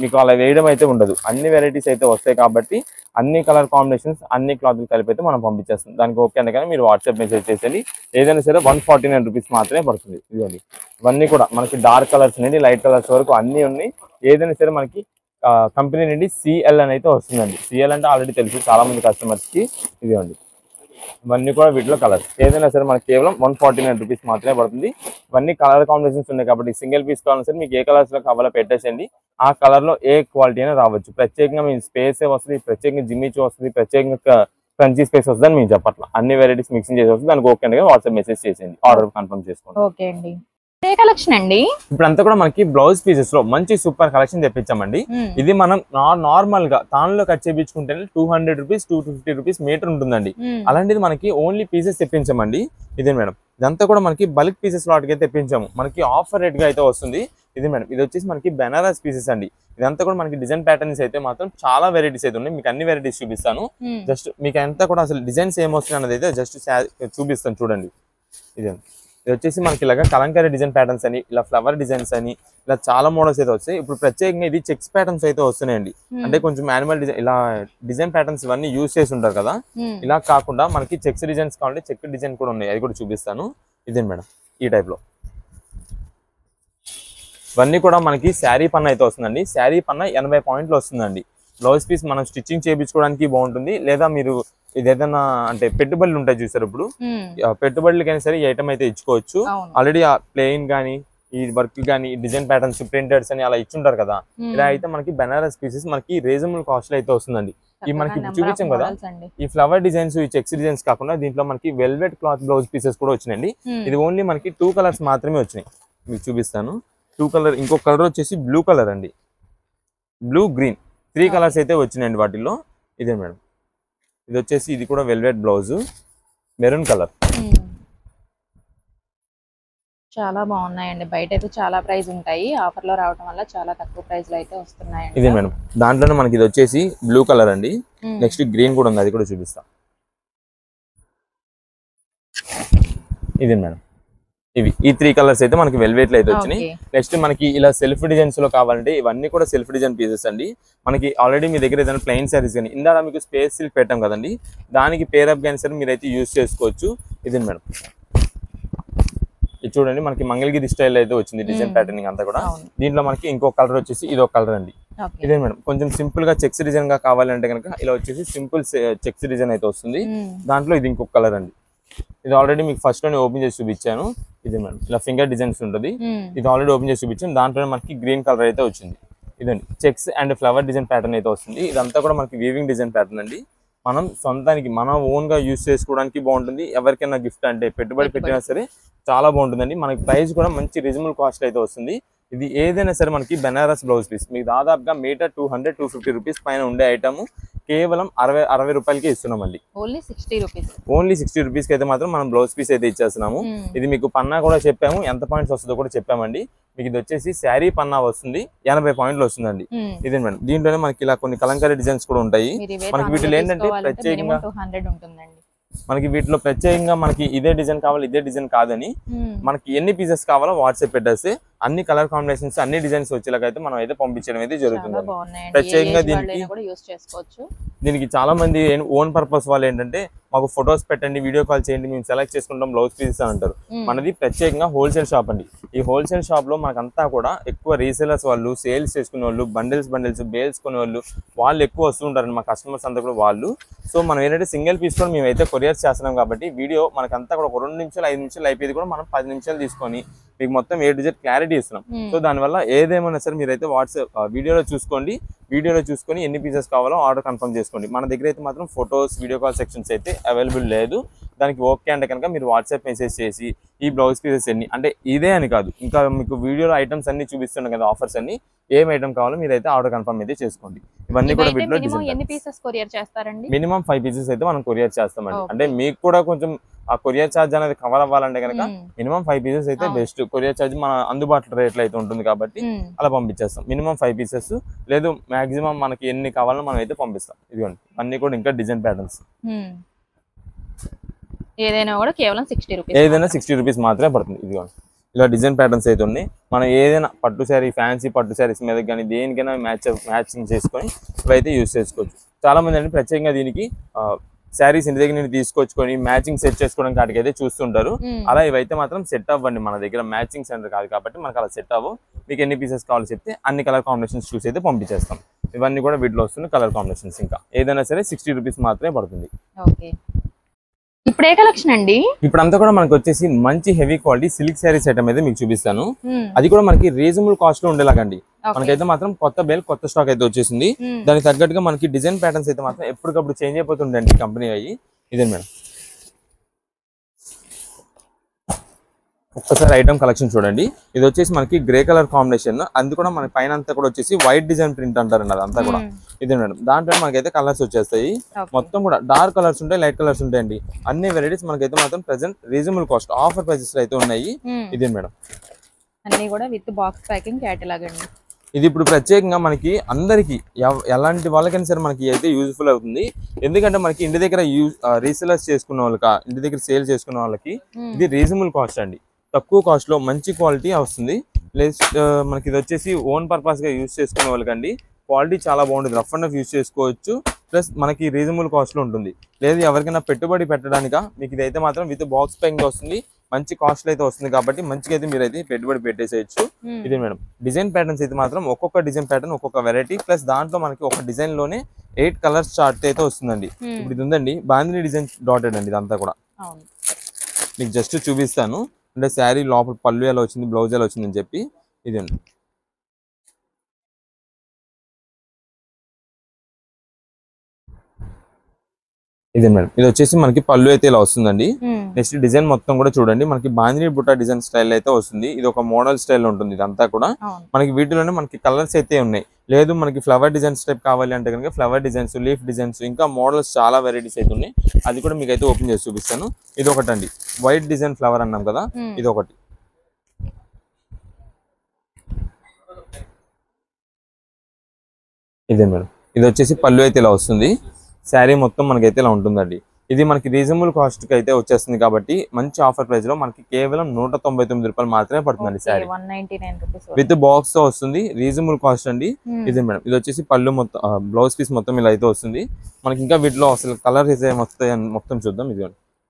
మీకు అలా వేయడం అయితే ఉండదు. అన్ని వెరైటీస్ అయితే వస్తాయి కాబట్టి అన్ని కలర్ కాంబినేషన్స్ అన్ని క్లాత్లు కలిపి అయితే మనం పంపించేస్తాం. దానికి ఓకే అంటే కానీ మీరు వాట్సాప్ మెసేజ్ చేసేది. ఏదైనా సరే 149 రూపీస్ మాత్రమే పడుతుంది. ఇదిగోండి ఇవన్నీ కూడా మనకి డార్క్ కలర్స్ నుండి లైట్ కలర్స్ వరకు అన్ని ఉన్నాయి. ఏదైనా సరే మనకి కంపెనీ నుండి సిఎల్ అని అయితే వస్తుందండి. సిఎల్ అంటే ఆల్రెడీ తెలుసు చాలా మంది కస్టమర్స్ కి. ఇదిగోండి ఇవన్నీ కూడా వీటిలో కలర్స్ ఏదైనా సరే మనకి కేవలం 149 రూపీస్ మాత్రమే పడుతుంది. ఇవన్నీ కలర్ కాంబినేషన్స్ ఉన్నాయి కాబట్టి సింగిల్ పీస్ కావాలన్నా సరే మీకు ఏ కలర్స్ లో కావాలో పెట్టేసండి. ఆ కలర్ లో ఏ క్వాలిటీ అయినా రావచ్చు. ప్రత్యేకంగా మీ స్పేస్ వస్తుంది, ప్రత్యేకంగా జిమ్మిచూ వస్తుంది, ప్రత్యేకంగా క్రంచీ స్పేస్ వస్తుంది అని మేము చెప్పట్లా. అన్ని వెరైటీస్ మిక్సింగ్ చేసి వస్తుంది. దానికి ఓకే అంటే వాట్సాప్ మెసేజ్ చేసేయండి, ఆర్డర్ కన్ఫర్మ్ చేసుకోండి. ఓకే అండి. కలెక్షన్ అండి ఇప్పుడు అంతా కూడా మనకి బ్లౌజ్ పీసెస్ లో మంచి సూపర్ కలెక్షన్ తెప్పించామండి. ఇది మనం నార్మల్ గా తానులో కట్ చేయించుకుంటే 200 రూపీస్ 250 రూపీస్ మీటర్ ఉంటుందండి. అలాంటిది మనకి ఓన్లీ పీసెస్ తెప్పించామండి. ఇదే మేడం, ఇదంతా కూడా మనకి బల్క్ పీసెస్ వాటికి తెప్పించాము. మనకి ఆఫర్ రేట్ గా అయితే వస్తుంది. ఇది మేడం, ఇది వచ్చేసి మనకి బెనారస్ పీసెస్ అండి. ఇదంతా కూడా మనకి డిజైన్ ప్యాటర్న్స్ అయితే మాత్రం చాలా వెరైటీస్ అయితే ఉన్నాయి. మీకు అన్ని వెరైటీస్ చూపిస్తాను. జస్ట్ మీకు అంతా కూడా అసలు డిజైన్స్ ఏమొస్తున్నాయి అన్నది అయితే జస్ట్ చూపిస్తాను చూడండి. ఇది వచ్చేసి మనకి ఇలాగా కలంకారీ డిజైన్ ప్యాటర్న్స్ అని, ఇలా ఫ్లవర్ డిజైన్స్ అని, ఇలా చాలా మోడల్స్ అయితే వస్తాయి. ఇప్పుడు ప్రత్యేకంగా ఇది చెక్స్ ప్యాటర్న్స్ అయితే వస్తున్నాయండి. అంటే కొంచెం మాన్యువల్ డిజైన్ ఇలా డిజైన్ ప్యాటర్న్స్ ఇవన్నీ యూజ్ చేసి ఉంటారు కదా, ఇలా కాకుండా మనకి చెక్స్ డిజైన్స్ కావాలంటే చెక్ డిజైన్ కూడా ఉన్నాయి, అది కూడా చూపిస్తాను. ఇదే మేడం, ఈ టైప్ లో ఇవన్నీ కూడా మనకి శారీ పన్న అయితే వస్తుందండి. శారీ పన్న 80 పాయింట్లు వస్తుందండి. బ్లౌజ్ పీస్ మనం స్టిచ్చింగ్ చేయించుకోవడానికి బాగుంటుంది. లేదా మీరు ఇది ఏదైనా అంటే పెట్టుబడులు ఉంటాయి చూసారు, ఇప్పుడు పెట్టుబడులకైనా సరే ఈ ఐటమ్ అయితే ఇచ్చుకోవచ్చు. ఆల్రెడీ ఆ ప్లెయిన్ కానీ ఈ వర్క్ కానీ డిజైన్ ప్యాటర్న్స్ ప్రింటెడ్స్ అని అలా ఇచ్చుంటారు కదా, ఇలా అయితే మనకి బెనారస్ పీసెస్ మనకి రీజనబుల్ కాస్ట్ లో అయితే వస్తుందండి. ఈ మనకి చూపించాం కదా, ఈ ఫ్లవర్ డిజైన్స్ ఈ చెక్స్ డిజైన్స్ కాకుండా దీంట్లో మనకి వెల్వెట్ క్లాత్ బ్లౌజ్ పీసెస్ కూడా వచ్చినాయండి. ఇది ఓన్లీ మనకి 2 కలర్స్ మాత్రమే వచ్చినాయి. మీకు చూపిస్తాను. 2 కలర్, ఇంకొక కలర్ వచ్చేసి బ్లూ కలర్ అండి, బ్లూ గ్రీన్ 3 కలర్స్ అయితే వచ్చినాయండి వాటిల్లో. ఇదే మేడం, ఇది వచ్చేసి ఇది కూడా వెల్వెట్ బ్లౌజ్, మెరూన్ కలర్. చాలా బాగున్నాయండి. బయట అయితే చాలా ప్రైస్ ఉంటాయి, ఆఫర్ లో రావడం వల్ల చాలా తక్కువ ప్రైస్ లో అయితే వస్తున్నాయండి. ఇదే మేడం, దాంట్లోనే మనకి ఇది వచ్చేసి బ్లూ కలర్ అండి. నెక్స్ట్ గ్రీన్ కూడా ఉంది, అది కూడా చూపిస్తా. ఇదే మేడం, ఇవి ఈ 3 కలర్స్ అయితే మనకి వెల్వెట్ లో అయితే వచ్చినాయి. నెక్స్ట్ మనకి ఇలా సెల్ఫ్ డిజైన్స్ లో కావాలంటే ఇవన్నీ కూడా సెల్ఫ్ డిజైన్ పీసెస్ అండి. మనకి ఆల్రెడీ మీ దగ్గర ఏదైనా ప్లెయిన్ సారీస్ కానీ ఇందాక మీకు స్పేస్ సిల్క్ పెట్టాం కదండి, దానికి పేరప్ కానీ సరే మీరైతే యూజ్ చేసుకోవచ్చు. ఇదే మేడం, ఇది చూడండి మనకి మంగళగిరి స్టైల్ అయితే వచ్చింది డిజైన్ ప్యాటర్నింగ్ అంతా కూడా. దీంట్లో మనకి ఇంకొక కలర్ వచ్చేసి ఇది ఒక కలర్ అండి. ఇదే మేడం, కొంచెం సింపుల్ గా చెక్స్ డిజైన్ గా కావాలంటే కనుక ఇలా వచ్చేసి సింపుల్ చెక్స్ డిజైన్ అయితే వస్తుంది. దాంట్లో ఇది ఇంకొక కలర్ అండి. ఇది ఆల్రెడీ మీకు ఫస్ట్ లోనే ఓపెన్ చేసి చూపించాను. ఇది మేడం, ఇలా ఫింగర్ డిజైన్స్ ఉంటుంది. ఇది ఆల్రెడీ ఓపెన్ చేసి చూపించాను. దాంట్లోనే మనకి గ్రీన్ కలర్ అయితే వచ్చింది. ఇదండి checks and flower design pattern అయితే వస్తుంది. ఇదంతా కూడా మనకి వీవింగ్ డిజైన్ ప్యాటర్న్ అండి. మనం సొంతానికి మన ఓన్ గా యూజ్ చేసుకోవడానికి బాగుంటుంది. ఎవరికైనా గిఫ్ట్ అంటే పెట్టుబడి పెట్టినా సరే చాలా బాగుంటుందండి. మనకి ప్రైస్ కూడా మంచి రీజనబుల్ కాస్ట్ అయితే వస్తుంది. ఇది ఏదైనా సరే మనకి బెనారస్ బ్లౌజ్ పీస్ మీకు దాదాపుగా మీటర్ 200-250 రూపీస్ పైన ఉండే ఐటమ్ కేవలం 60 రూపాయలకి ఇస్తున్నామండి. ఓన్లీ 60 రూపీస్కి అయితే మాత్రం మనం బ్లౌజ్ పీస్ అయితే ఇచ్చేస్తున్నాము. ఇది మీకు పన్నా కూడా చెప్పాము, ఎంత పాయింట్స్ వస్తుందో కూడా చెప్పామండి. మీకు ఇది వచ్చేసి శారీ పన్నా వస్తుంది 80 పాయింట్లు వస్తుందండి. ఇదే మేడం, దీంట్లోనే మనకి ఇలా కొన్ని కలంకారీ డిజైన్స్ కూడా ఉంటాయి. మనకి వీటిలో ఏంటంటే ప్రత్యేకంగా మనకి వీటిలో ప్రత్యేకంగా మనకి ఇదే డిజైన్ కావాలి ఇదే డిజైన్ కాదని మనకి ఎన్ని పీసెస్ కావాలో వాట్సాప్ పెట్టేస్తే అన్ని కలర్ కాంబినేషన్స్ అన్ని డిజైన్స్ వచ్చేలాగా అయితే మనం అయితే పంపించడం అయితే జరుగుతుంది. ప్రత్యేకంగా దీనికి చాలా మంది ఓన్ పర్పస్ వాళ్ళు ఏంటంటే మాకు ఫొటోస్ పెట్టండి, వీడియో కాల్ చేయండి, మేము సెలెక్ట్ చేసుకుంటాం బ్లౌజ్ పీసెస్ అంటారు. మనది ప్రత్యేకంగా హోల్సేల్ షాప్ అండి. ఈ హోల్సేల్ షాప్ లో మనకంతా కూడా ఎక్కువ రీసేలర్స్ వాళ్ళు, సేల్స్ చేసుకునే వాళ్ళు, బండిల్స్ బేల్స్ కొనే వాళ్ళు ఎక్కువ వస్తూ ఉంటారండి మా కస్టమర్స్ అంతా కూడా వాళ్ళు. సో మనం ఏంటంటే సింగిల్ పీస్ కూడా మేమైతే కొరియర్స్ చేస్తున్నాం కాబట్టి వీడియో మనకంతా కూడా ఒక 2 నిమిషాలు 5 నిమిషాలు అయిపోయింది కూడా మనం 10 నిమిషాలు తీసుకొని మీకు మొత్తం A to Z క్లారిటీ ఇస్తున్నాం. సో దానివల్ల ఏదేమైనా సరే మీరైతే వాట్సాప్ వీడియోలో చూసుకొని ఎన్ని పీసెస్ కావాలో ఆర్డర్ కన్ఫర్మ్ చేసుకోండి. మన దగ్గర అయితే మాత్రం ఫొటోస్ వీడియో కాల్ సెక్షన్స్ అయితే అవైలబుల్ లేదు. దానికి ఓకే అంటే కనుక మీరు వాట్సాప్ మెసేజ్ చేసి ఈ బ్లౌజ్ పీసెస్ ఎన్ని అంటే ఇదే అని కాదు, ఇంకా మీకు వీడియోలో ఐటమ్స్ అన్ని చూపిస్తున్నాం కదా ఆఫర్స్ అన్ని, ఏం ఐటమ్ కావాలో మీరైతే ఆర్డర్ కన్ఫర్మ్ అయితే చేసుకోండి. ఇవన్నీ కూడా వీటిలో మినిమం 5 పీసెస్ అయితే మనం కొరియర్ చేస్తామండి. అంటే మీకు కూడా కొంచెం ఆ కొరియర్ ఛార్జ్ అనేది కవర్ అవ్వాలంటే కనుక మినిమం 5 పీసెస్ అయితే బెస్ట్. కొరియర్ ఛార్జ్ మన అందుబాటులో రేట్లు అయితే ఉంటుంది కాబట్టి అలా పంపించేస్తాం. మినిమం 5 పీసెస్ లేదు మాక్సిమం మనకి ఎన్ని కావాలో మనం అయితే పంపిస్తాం. ఇదిగోండి అన్ని కూడా ఇంకా డిజైన్ ప్యాటర్న్స్ ఏదైనా కూడా కేవలం 60 రూపీస్ మాత్రమే పడుతుంది. ఇదిగోండి ఇలా డిజైన్ ప్యాటర్న్స్ అయితే ఉన్నాయి. మనం ఏదైనా పట్టు శారీ ఫ్యాన్సీ పట్టు శారీస్ మీద కానీ దేనికైనా మ్యాచింగ్ చేసుకొని ఇవైతే యూజ్ చేసుకోవచ్చు. చాలా మంది అంటే ప్రత్యేకంగా దీనికి శారీస్ ఇంటి దగ్గర నుండి తీసుకొచ్చుకొని మ్యాచింగ్ సెట్ చేసుకోవడానికి వాటికి అయితే చూస్తుంటారు. అలా ఇవైతే మాత్రం సెట్ అవ్వండి, మన దగ్గర మ్యాచింగ్ సెంటర్ కాదు కాబట్టి మనకు అలా సెట్ అవ్వు. మీకు ఎన్ని పీసెస్ కావాలో చెప్తే అన్ని కలర్ కాంబినేషన్స్ చూసి అయితే పంపించేస్తాం. ఇవన్నీ కూడా వీటిలో వస్తుంది కలర్ కాంబినేషన్స్. ఇంకా ఏదైనా సరే 60 రూపీస్ మాత్రమే పడుతుంది. ఇప్పుడు ఏ కలెక్షన్ అండి? ఇప్పుడంతా కూడా మనకి వచ్చేసి మంచి heavy quality silk saris item అయితే మీకు చూపిస్తాను. అది కూడా మనకి రీజనబుల్ కాస్ట్ లో ఉండేలాగండి. మనకైతే మాత్రం కొత్త స్టాక్ అయితే వచ్చేసింది. దానికి తగ్గట్టుగా మనకి డిజైన్ ప్యాటర్న్స్ అయితే మాత్రం ఎప్పటికప్పుడు చేంజ్ అయిపోతుండండి కంపెనీ అయ్యి. ఇదే మేడం, ఒక్కసారి ఐటమ్ కలెక్షన్ చూడండి. ఇది వచ్చేసి మనకి గ్రే కలర్ కాంబినేషన్, అది కూడా మన పైన అంతా కూడా వచ్చేసి వైట్ డిజైన్ ప్రింట్ అంటారండి అదంతా కూడా. ఇదే మేడం, దాంట్లో మనకైతే కలర్స్ వచ్చేస్తాయి. మొత్తం కూడా డార్క్ కలర్స్ ఉంటాయి, లైట్ కలర్స్ ఉంటాయండి. అన్ని వెరైటీస్ మనకైతే మాత్రం present reasonable cost offer prices అయితే ఉన్నాయి. ఇదే మేడం, అన్ని కూడా విత్ బాక్స్ ప్యాకింగ్ క్యాటలాగ్ అండి. ఇది ఇప్పుడు ప్రత్యేకంగా మనకి అందరికి ఎలాంటి వాళ్ళకైనా సరే మనకి అయితే యూజ్ఫుల్ అవుతుంది. ఎందుకంటే మనకి ఇంటి దగ్గర రీసెలర్స్ చేసుకున్న వాళ్ళకి, ఇంటి దగ్గర సేల్ చేసుకున్న వాళ్ళకి ఇది రీజనబుల్ కాస్ట్ అండి. తక్కువ కాస్ట్ లో మంచి క్వాలిటీ వస్తుంది. ప్లస్ మనకి ఇది వచ్చేసి ఓన్ పర్పస్ గా యూజ్ చేసుకునే వాళ్ళకండి క్వాలిటీ చాలా బాగుంటుంది. రఫ్ అండ్ రఫ్ యూజ్ చేసుకోవచ్చు. ప్లస్ మనకి రీజనబుల్ కాస్ట్ లో ఉంటుంది. లేదు ఎవరికైనా పెట్టుబడి పెట్టడానిక మీకు ఇదైతే మాత్రం విత్ బాక్స్ ప్యాకింగ్ వస్తుంది, మంచి కాస్ట్ అయితే వస్తుంది కాబట్టి మంచిగా అయితే మీరు అయితే పెట్టుబడి పెట్టేసేయచ్చు. ఇదే మేడం, డిజైన్ ప్యాటర్న్స్ అయితే మాత్రం ఒక్కొక్క డిజైన్ ప్యాటర్న్ ఒక్కొక్క వెరైటీ, ప్లస్ దాంట్లో మనకి ఒక డిజైన్ లోనే 8 కలర్స్ చార్ట్ అయితే వస్తుందండి. ఇప్పుడు ఇది ఉందండి బాందిని డిజైన్ డాటెడ్ అండి. ఇదంతా కూడా మీకు జస్ట్ చూపిస్తాను. అంటే శారీ లోపల పళ్ళు ఎలా వచ్చింది, బ్లౌజ్ ఎలా వచ్చింది అని చెప్పి. ఇదండి ఇదే మేడం, ఇది వచ్చేసి మనకి పళ్ళు అయితే ఇలా వస్తుందండి. నెక్స్ట్ డిజైన్ మొత్తం కూడా చూడండి మనకి బాందిని బుట్ట డిజైన్ స్టైల్ అయితే వస్తుంది. ఇది ఒక మోడల్ స్టైల్ ఉంటుంది ఇదంతా కూడా. మనకి వీటిలోనే మనకి కలర్స్ అయితే ఉన్నాయి. లేదు మనకి ఫ్లవర్ డిజైన్స్ టైప్ కావాలి అంటే కనుక ఫ్లవర్ డిజైన్స్, లీఫ్ డిజైన్స్, ఇంకా మోడల్స్ చాలా వెరైటీస్ అయితే ఉన్నాయి. అది కూడా మీకు అయితే ఓపెన్ చేసి చూపిస్తాను. ఇది ఒకటండి వైట్ డిజైన్ ఫ్లవర్ అన్నాం కదా, ఇది ఒకటి. ఇదే మేడం, ఇది వచ్చేసి పళ్ళు అయితే ఇలా వస్తుంది. శారీ మొత్తం మనకైతే ఇలా ఉంటుందండి. ఇది మనకి రీజనబుల్ కాస్ట్ కి అయితే వచ్చేస్తుంది కాబట్టి మంచి ఆఫర్ ప్రైస్ లో మనకి కేవలం 199 రూపాయలు మాత్రమే పడుతుందండి. శారీ విత్ బాక్స్ తో వస్తుంది, రీజనబుల్ కాస్ట్ అండి. ఇదే మేడం, ఇది వచ్చేసి పళ్ళు మొత్తం బ్లౌజ్ పీస్ మొత్తం ఇలా అయితే వస్తుంది. మనకి ఇంకా వీటిలో అసలు కలర్ అయితే మొత్తం చూద్దాం.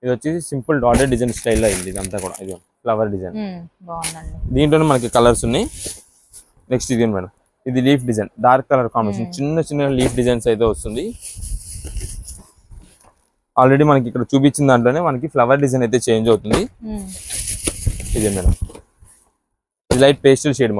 ఇది వచ్చేసి సింపుల్ డాటెడ్ డిజైన్ స్టైల్ అయింది ఇదంతా కూడా. ఇది ఫ్లవర్ డిజైన్, దీంట్లోనే మనకి కలర్స్ ఉన్నాయి. నెక్స్ట్ ఇది మేడం, ఇది leaf design, dark colour combination, చిన్న చిన్న లీఫ్ డిజైన్స్ అయితే వస్తుంది. ఆల్రెడీ మనకి ఇక్కడ చూపించిన దాంట్లోనే మనకి ఫ్లవర్ డిజైన్ అయితే చేంజ్ అవుతుంది. ఇదే మేడం, ఇది లైట్ పేస్టల్ షేడ్,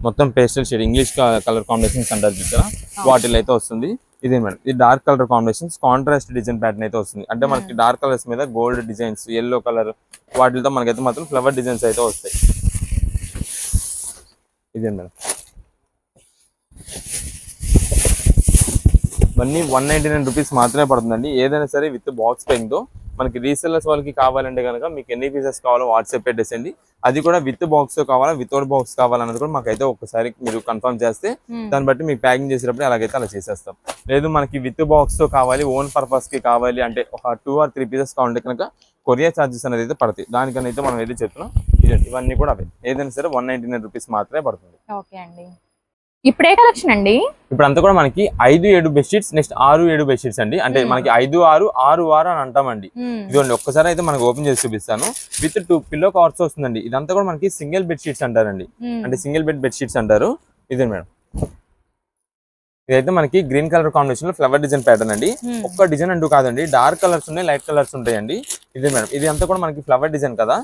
మొత్తం pastel shade, English colour combinations అంటారు చూసారా, వాటిలో అయితే వస్తుంది. ఇదే మేడం, ఇది dark colour combinations, contrast design pattern అయితే వస్తుంది. అంటే మనకి డార్క్ కలర్స్ మీద గోల్డ్ డిజైన్స్, ఎల్లో కలర్ వాటితో మనకైతే మాత్రం ఫ్లవర్ డిజైన్స్ అయితే వస్తాయి. ఇదే మేడం, ఇవన్నీ 199 రూపీస్ మాత్రమే పడుతుందండి. ఏదైనా సరే విత్ బాక్స్ ప్యాకింగ్ తో. మనకి రీసెల్లర్స్ వాళ్ళకి కావాలంటే కనుక మీకు ఎన్ని పీసెస్ కావాలో వాట్సాప్ పెట్టేసండి. అది కూడా విత్ బాక్స్ తో కావాలా, వితౌట్ బాక్స్ కావాలన్నది కూడా మాకైతే ఒక్కసారి మీరు కన్ఫర్మ్ చేస్తే దాన్ని బట్టి మీకు ప్యాకింగ్ చేసేటప్పుడు అలాగైతే అలా చేసేస్తాం. లేదు మనకి విత్ బాక్స్ తో కావాలి, ఓన్ పర్పస్ కి కావాలి అంటే ఒక 2 or 3 పీసెస్ కావాలంటే కనుక కొరియర్ ఛార్జెస్ అనేది అయితే పడతాయి. దానికన్నా అయితే మనం అయితే చెప్తున్నాం. ఇవన్నీ కూడా అవే, ఏదైనా సరే 199 రూపీస్ మాత్రమే పడుతుంది. ఓకే అండి. ఇప్పుడే కలెక్షన్ అండి, ఇప్పుడు అంతా కూడా మనకి 5-7 బెడ్షీట్స్, నెక్స్ట్ 6-7 బెడ్షీట్స్ అండి. అంటే మనకి 5-6, 6-6 అని అంటామండి. ఇదిగోండి ఒక్కసారి అయితే మనకి ఓపెన్ చేసి చూపిస్తాను. విత్ 2 పిల్లో కవర్స్ వస్తుందండి. ఇదంతా కూడా మనకి సింగిల్ బెడ్షీట్స్ అంటారండి, అంటే సింగిల్ బెడ్షీట్స్ అంటారు. ఇదే మేడం, ఇదైతే మనకి గ్రీన్ కలర్ కాంబినేషన్ లో ఫ్లవర్ డిజైన్ ప్యాటర్న్ అండి. ఒక్క డిజైన్ అంటూ కాదండి, డార్క్ కలర్స్ ఉన్నాయి, లైట్ కలర్స్ ఉంటాయండి. ఇదే మేడం, ఇది అంతా కూడా మనకి ఫ్లవర్ డిజైన్ కదా.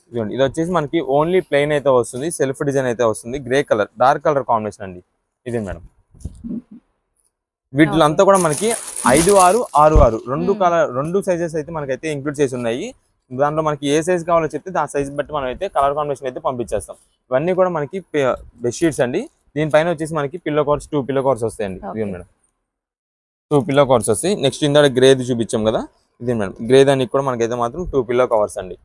ఇదిగోండి, ఇది వచ్చేసి మనకి ఓన్లీ ప్లెయిన్ అయితే వస్తుంది, సెల్ఫ్ డిజైన్ అయితే వస్తుంది, grey colour dark colour combination అండి. ఇదే మేడం, వీటిలో అంతా కూడా మనకి 5-6, 6-6 రెండు సైజెస్ అయితే మనకైతే ఇంక్లూడ్ చేసి ఉన్నాయి. దాంట్లో మనకి ఏ సైజ్ కావాలో చెప్తే ఆ సైజ్ బట్టి మనం అయితే కలర్ కాంబినేషన్ అయితే పంపించేస్తాం. ఇవన్నీ కూడా మనకి బెడ్షీట్స్ అండి. దీనిపైన వచ్చేసి మనకి పిల్లో కవర్స్, 2 పిల్లో కవర్స్ వస్తాయండి. ఇదే మేడం, 2 పిల్లో కవర్స్ వస్తాయి. నెక్స్ట్ ఇందాక గ్రేది చూపించాం కదా, ఇదే మేడం, గ్రే దానికి కూడా మనకైతే మాత్రం 2 పిల్లో కవర్స్ అండి.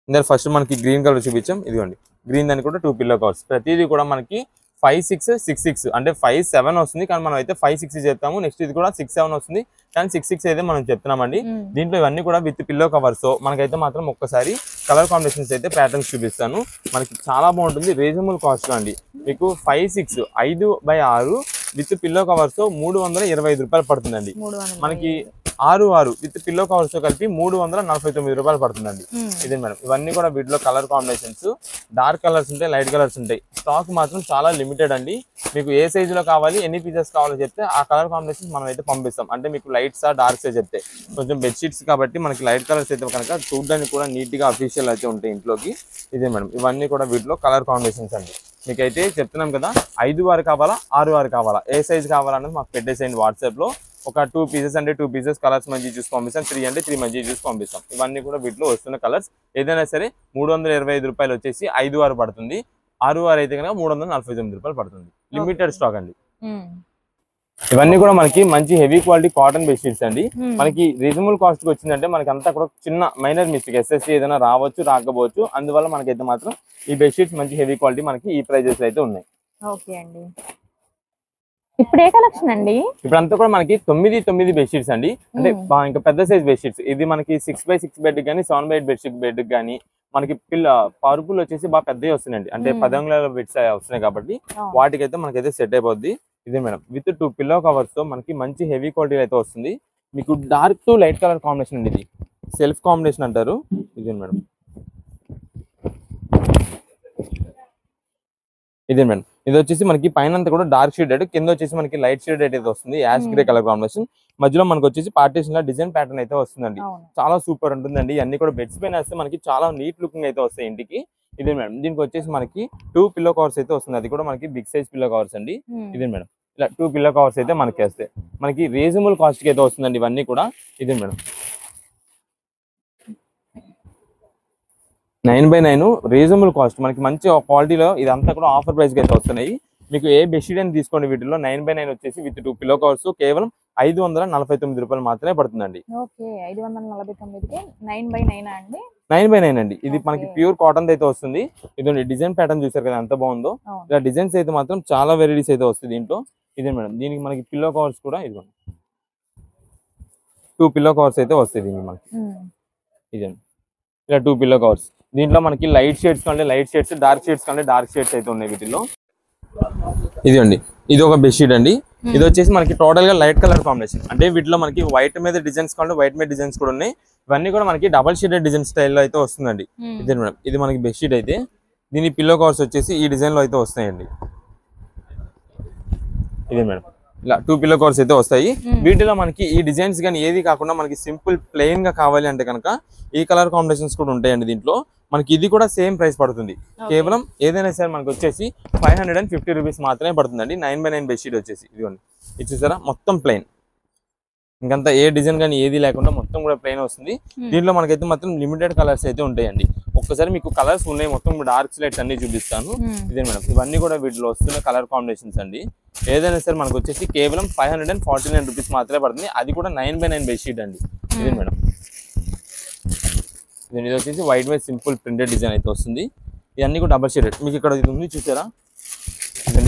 ఇందాక ఫస్ట్ మనకి గ్రీన్ కలర్ చూపించాం, ఇదిగోండి గ్రీన్ దానికి కూడా 2 పిల్లో కవర్స్. ప్రతిదీ కూడా మనకి 5-6, 6-6 అంటే 5-7 వస్తుంది, కానీ మనం అయితే 5-6 చెప్తాము. నెక్స్ట్ ఇది కూడా 6-7 వస్తుంది, కానీ 6-6 అయితే మనం చెప్తున్నామండి. దీంట్లో ఇవన్నీ కూడా విత్ పిల్లో కవర్స్. మనకైతే మాత్రం ఒక్కసారి కలర్ కాంబినేషన్స్ అయితే ప్యాటర్న్స్ చూపిస్తాను. మనకి చాలా బాగుంటుంది, రీజనబుల్ కాస్ట్ లో అండి. మీకు 5-6, 5/6 విత్ పిల్లో కవర్స్ 325 రూపాయలు పడుతుందండి. మనకి 6-6 విత్ పిల్లో కవర్స్ తో కలిపి 349 రూపాయలు పడుతుందండి. ఇదే మేడం, ఇవన్నీ కూడా వీటిలో కలర్ కాంబినేషన్స్, డార్క్ కలర్స్ ఉంటాయి, లైట్ కలర్స్ ఉంటాయి. స్టాక్ మాత్రం చాలా లిమిటెడ్ అండి. మీకు ఏ సైజ్ లో కావాలి, ఎన్ని పీసెస్ కావాలో చెప్తే ఆ కలర్ కాంబినేషన్స్ మనం అయితే పంపిస్తాం. అంటే మీకు లైట్సా డార్క్సే చెప్తే, కొంచెం బెడ్షీట్స్ కాబట్టి మనకి లైట్ కలర్స్ అయితే కనుక చూడడానికి కూడా నీట్ గా అఫీషియల్ అయితే ఉంటాయి ఇంట్లోకి. ఇదే మేడం, ఇవన్నీ కూడా వీటిలో కలర్ కాంబినేషన్స్ అండి. మీకైతే చెప్తున్నాం కదా, 5-6 కావాలా, 6-6 కావాలా, ఏ సైజ్ కావాలన్నది మాకు పెట్టేసేయండి వాట్సాప్ లో. ఒక 2 పీసెస్ అంటే 2 పీసెస్ కలర్స్ మంచి చూసి పంపిస్తాం, 3 అంటే 3 మంచి చూసి పంపిస్తాం. ఇవన్నీ కూడా వీటిలో వస్తున్న కలర్స్. ఏదైనా సరే 325 రూపాయలు వచ్చేసి 5-6 పడుతుంది, 6-6 అయితే కనుక 349 రూపాయలు పడుతుంది. లిమిటెడ్ స్టాక్ అండి. ఇవన్నీ కూడా మనకి మంచి హెవీ క్వాలిటీ కాటన్ బెడ్షీట్స్ అండి. మనకి రీజనబుల్ కాస్ట్ కి వచ్చిందంటే మనకి అంతా కూడా చిన్న మైనర్ మిస్టేక్, ఎస్ఎస్సి ఏదైనా రావచ్చు, రాకపోవచ్చు. అందువల్ల మనకైతే మాత్రం ఈ బెడ్షీట్స్ మంచి హెవీ క్వాలిటీ మనకి ఈ ప్రైజెస్ అయితే ఉన్నాయి. ఓకే అండి. ఇప్పుడు ఏ కలెక్షన్ అండి? ఇప్పుడు అంతా కూడా మనకి 9 బెడ్షీట్స్ అండి. అంటే ఇంకా పెద్ద సైజ్ బెడ్షీట్స్. ఇది మనకి 6x6 బెడ్ కానీ 7x8 బెడ్షీట్ బెడ్ కానీ మనకి పరుపులు వచ్చేసి బాగా పెద్దవి వస్తున్నాయండి. అంటే 10 అంగుళాల బెడ్స్ వస్తున్నాయి కాబట్టి వాటికైతే మనకైతే సెట్ అయిపోద్ది. ఇదే మేడం, విత్ 2 పిల్లో కవర్స్ తో మనకి మంచి హెవీ క్వాలిటీ అయితే వస్తుంది. మీకు dark to light colour combination అండి. ఇది సెల్ఫ్ కాంబినేషన్ అంటారు. ఇదే మేడం, ఇదే మేడం, ఇది వచ్చేసి మనకి పైన అంతా కూడా డార్క్ షేడెడ్, కింద వచ్చేసి మనకి లైట్ షేడెడ్ అయితే వస్తుంది. యాష్ గ్రే కలర్ కాంబినేషన్, మధ్యలో మనకి వచ్చేసి పార్టీషన్ లా డిజైన్ ప్యాటర్న్ అయితే వస్తుందండి. చాలా సూపర్ ఉంటుందండి. అన్ని కూడా బెడ్స్ పైన వేస్తే మనకి చాలా నీట్ లుకింగ్ అయితే వస్తాయి ఇంటికి. ఇదే మేడం, దీనికి వచ్చేసి మనకి 2 పిల్లో కవర్స్ అయితే వస్తుంది. అది కూడా మనకి బిగ్ సైజ్ పిల్లో కవర్స్ అండి. ఇదే మేడం, ఇలా 2 పిల్లో కవర్స్ అయితే మనకి వేస్తే మనకి రీజనబుల్ కాస్ట్ కి అయితే వస్తుందండి ఇవన్నీ కూడా. ఇదే మేడం, 9x9 రీజనబుల్ కాస్ట్, మనకి మంచి క్వాలిటీలో ఇదంతా కూడా ఆఫర్ ప్రైస్కి అయితే వస్తున్నాయి. మీకు ఏ బెడ్షీట్ అని తీసుకోండి వీటిలో 9x9 వచ్చేసి విత్ 2 పిల్లో కవర్స్ కేవలం 549 రూపాయలు మాత్రమే పడుతుందండి. ఓకే 549కి 9x9 అండి. 9x9 అండి. ఇది మనకి ప్యూర్ కాటన్ అయితే వస్తుంది. ఇదండి డిజైన్ ప్యాటర్న్ చూసారు కదా ఎంత బాగుందో. ఇలా డిజైన్స్ అయితే మాత్రం చాలా వెరైటీస్ అయితే వస్తుంది దీంట్లో. ఇదే మేడం, దీనికి మనకి పిల్లో కవర్స్ కూడా ఇదిగోండి 2 పిల్లో కవర్స్ అయితే వస్తాయి దీనికి మనకి. ఇదండి ఇలా 2 పిల్లో కవర్స్. దీంట్లో మనకి లైట్ షేడ్స్ కంటే లైట్ షేడ్స్, డార్క్ షేడ్స్ కంటే డార్క్ షేడ్స్ అయితే ఉన్నాయి వీటిలో. ఇదండి ఇది ఒక బెడ్షీట్ అండి. ఇది వచ్చేసి మనకి టోటల్ గా లైట్ కలర్ కాంబినేషన్, అంటే వీటిలో మనకి వైట్ మీద డిజైన్స్ కంటే వైట్ మీద డిజైన్స్ కూడా ఉన్నాయి. ఇవన్నీ కూడా మనకి డబల్ షేడెడ్ డిజైన్ స్టైల్లో అయితే వస్తుందండి. ఇదే మేడం, ఇది మనకి బెడ్షీట్ అయితే దీని పిల్లో కవర్స్ వచ్చేసి ఈ డిజైన్ లో అయితే వస్తాయండి. ఇదే మేడం, ఇలా 2 పిల్లో కవర్స్ అయితే వస్తాయి. వీటిలో మనకి ఈ డిజైన్స్ కానీ ఏది కాకుండా మనకి సింపుల్ ప్లెయిన్ గా కావాలి అంటే కనుక ఈ కలర్ కాంబినేషన్స్ కూడా ఉంటాయండి దీంట్లో. మనకి ఇది కూడా సేమ్ ప్రైస్ పడుతుంది. కేవలం ఏదైనా సరే మనకి వచ్చేసి 550 రూపీస్ మాత్రమే పడుతుందండి. 9x9 బెడ్షీట్ వచ్చేసి ఇదిగోండి, ఇది చూసారా మొత్తం ప్లెయిన్, ఇంకంతా ఏ డిజైన్ కానీ ఏది లేకుండా మొత్తం కూడా ప్లెయిన్ వస్తుంది. దీంట్లో మనకైతే మాత్రం లిమిటెడ్ కలర్స్ అయితే ఉంటాయండి. ఒక్కసారి మీకు కలర్స్ ఉన్నాయి మొత్తం డార్క్ స్లైట్స్ అన్ని చూపిస్తాను. ఇదే మేడం, ఇవన్నీ కూడా వీటిలో వస్తున్న కలర్ కాంబినేషన్స్ అండి. ఏదైనా సరే మనకు వచ్చేసి కేవలం 549 రూపీస్ మాత్రమే పడుతుంది. అది కూడా 9x9 బెడ్షీట్ అండి. ఇదే మేడం, ఇది వచ్చేసి వైట్ మీద సింపుల్ ప్రింటెడ్ డిజైన్ అయితే వస్తుంది. ఇవన్నీ కూడా డబల్ షేడెడ్. మీకు ఇక్కడ ఇది ఉంది చూసారా,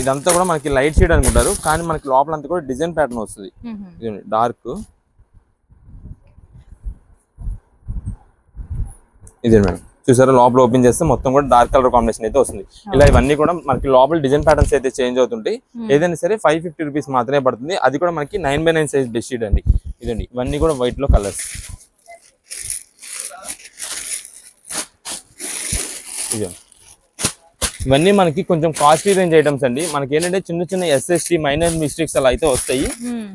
ఇదంతా కూడా మనకి లైట్ షేడ్ అనుకుంటారు కానీ మనకి లోపలంతా కూడా డిజైన్ ప్యాటర్న్ వస్తుంది. డార్క్ ఇదే మేడం, చూసారా లోపల ఓపెన్ చేస్తే మొత్తం కూడా డార్క్ కలర్ కాంబినేషన్ అయితే వస్తుంది. ఇలా ఇవన్నీ కూడా మనకి లోపల డిజైన్ ప్యాటర్న్స్ అయితే చేంజ్ అవుతుంటాయి. ఏదైనా సరే 550 రూపీస్ మాత్రమే పడుతుంది. అది కూడా మనకి 9x9 సైజ్ బెడ్షీట్ అండి. ఇదండి ఇవన్నీ కూడా వైట్ లో కలర్స్. ఇవన్నీ మనకి కొంచెం కాస్ట్లీ రేంజ్ ఐటమ్స్ అండి. మనకి ఏంటంటే చిన్న చిన్న ఎస్ఎస్టీ మైనర్ మిస్టేక్స్ అలా అయితే వస్తాయి.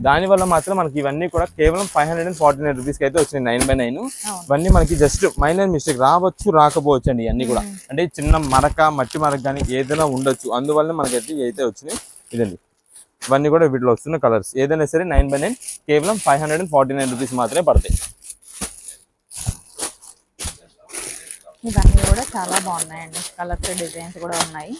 దాని వల్ల మాత్రం మనకి ఇవన్నీ కూడా కేవలం 549 రూపీస్కి అయితే వచ్చినాయి 9x9. ఇవన్నీ మనకి జస్ట్ మైనర్ మిస్టేక్ రావచ్చు రాకపోవచ్చు అండి. ఇవన్నీ కూడా అంటే చిన్న మరక మట్టి మరక కానీ ఏదైనా ఉండొచ్చు, అందువల్ల మనకైతే అయితే వచ్చినాయి. ఇదండి ఇవన్నీ కూడా వీటిలో వస్తున్న కలర్స్. ఏదైనా సరే 9x9 కేవలం 549 రూపీస్ మాత్రమే పడతాయి. ఇవన్నీ కూడా చాలా బాగున్నాయండి, కలర్స్ డిజైన్స్ కూడా ఉన్నాయి.